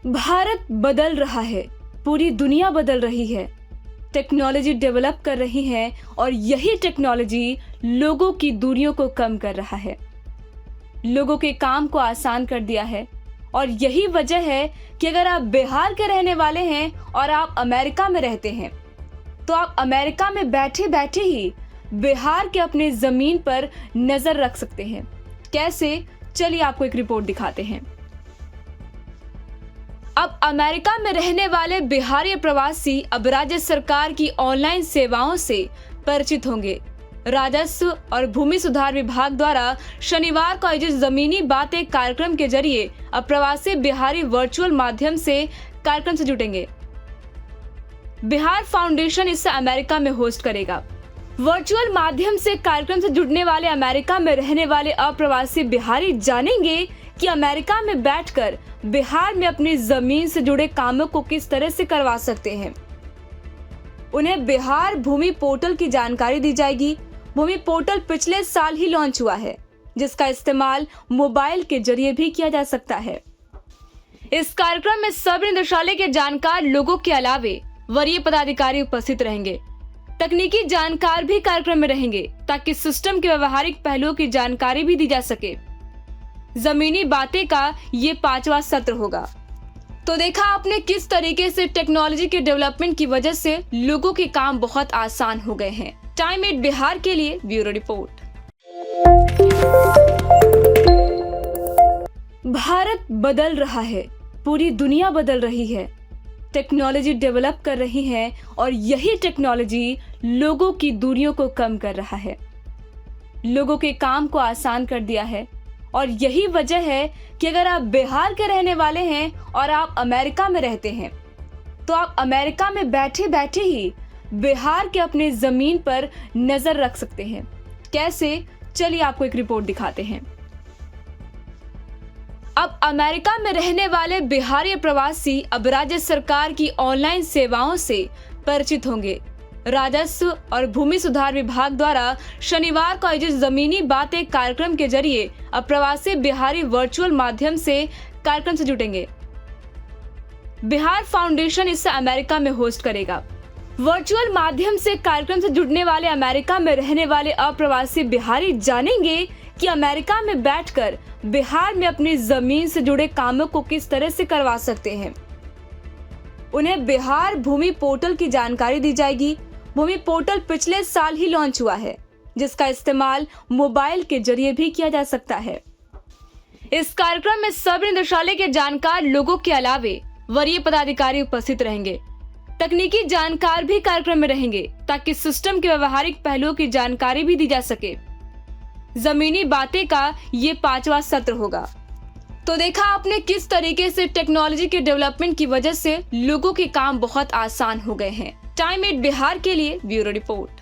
भारत बदल रहा है, पूरी दुनिया बदल रही है, टेक्नोलॉजी डेवलप कर रही है और यही टेक्नोलॉजी लोगों की दूरियों को कम कर रहा है, लोगों के काम को आसान कर दिया है। और यही वजह है कि अगर आप बिहार के रहने वाले हैं और आप अमेरिका में रहते हैं, तो आप अमेरिका में बैठे बैठे ही बिहार के अपने जमीन पर नजर रख सकते हैं। कैसे? चलिए आपको एक रिपोर्ट दिखाते हैं। अब अमेरिका में रहने वाले बिहारी प्रवासी अब राज्य सरकार की ऑनलाइन सेवाओं से परिचित होंगे। राजस्व और भूमि सुधार विभाग द्वारा शनिवार को आयोजित जमीनी बातें कार्यक्रम के जरिए अब प्रवासी बिहारी वर्चुअल माध्यम से कार्यक्रम से जुटेंगे। बिहार फाउंडेशन इसे अमेरिका में होस्ट करेगा। वर्चुअल माध्यम से कार्यक्रम से जुड़ने वाले अमेरिका में रहने वाले अप्रवासी बिहारी जानेंगे कि अमेरिका में बैठकर बिहार में अपनी जमीन से जुड़े कामों को किस तरह से करवा सकते हैं। उन्हें बिहार भूमि पोर्टल की जानकारी दी जाएगी। भूमि पोर्टल पिछले साल ही लॉन्च हुआ है, जिसका इस्तेमाल मोबाइल के जरिए भी किया जा सकता है। इस कार्यक्रम में सब निदेशालय के जानकार लोगों के अलावे वरीय पदाधिकारी उपस्थित रहेंगे। तकनीकी जानकार भी कार्यक्रम में रहेंगे ताकि सिस्टम के व्यवहारिक पहलुओं की जानकारी भी दी जा सके। जमीनी बातें का ये 5वां सत्र होगा। तो देखा आपने किस तरीके से टेक्नोलॉजी के डेवलपमेंट की वजह से लोगों के काम बहुत आसान हो गए हैं। टाइम 8 बिहार के लिए ब्यूरो रिपोर्ट। भारत बदल रहा है, पूरी दुनिया बदल रही है, टेक्नोलॉजी डेवलप कर रही है और यही टेक्नोलॉजी लोगों की दूरियों को कम कर रहा है, लोगों के काम को आसान कर दिया है। और यही वजह है कि अगर आप बिहार के रहने वाले हैं और आप अमेरिका में रहते हैं, तो आप अमेरिका में बैठे बैठे ही बिहार के अपने जमीन पर नजर रख सकते हैं। कैसे? चलिए आपको एक रिपोर्ट दिखाते हैं। अब अमेरिका में रहने वाले बिहारी प्रवासी अब राज्य सरकार की ऑनलाइन सेवाओं से परिचित होंगे। राजस्व और भूमि सुधार विभाग द्वारा शनिवार को आयोजित जमीनी बातें कार्यक्रम के जरिए अब प्रवासी बिहारी वर्चुअल माध्यम से कार्यक्रम से जुटेंगे। बिहार फाउंडेशन इसे अमेरिका में होस्ट करेगा। वर्चुअल माध्यम से कार्यक्रम से जुड़ने वाले अमेरिका में रहने वाले अप्रवासी बिहारी जानेंगे कि अमेरिका में बैठकर बिहार में अपनी जमीन से जुड़े कामों को किस तरह से करवा सकते हैं। उन्हें बिहार भूमि पोर्टल की जानकारी दी जाएगी। भूमि पोर्टल पिछले साल ही लॉन्च हुआ है, जिसका इस्तेमाल मोबाइल के जरिए भी किया जा सकता है। इस कार्यक्रम में सब निदेशालय के जानकार लोगों के अलावे वरीय पदाधिकारी उपस्थित रहेंगे। तकनीकी जानकार भी कार्यक्रम में रहेंगे ताकि सिस्टम के व्यवहारिक पहलुओं की जानकारी भी दी जा सके। जमीनी बातें का ये 5वां सत्र होगा। तो देखा आपने किस तरीके से टेक्नोलॉजी के डेवलपमेंट की वजह से लोगों के काम बहुत आसान हो गए हैं। टाइम 8 बिहार के लिए ब्यूरो रिपोर्ट।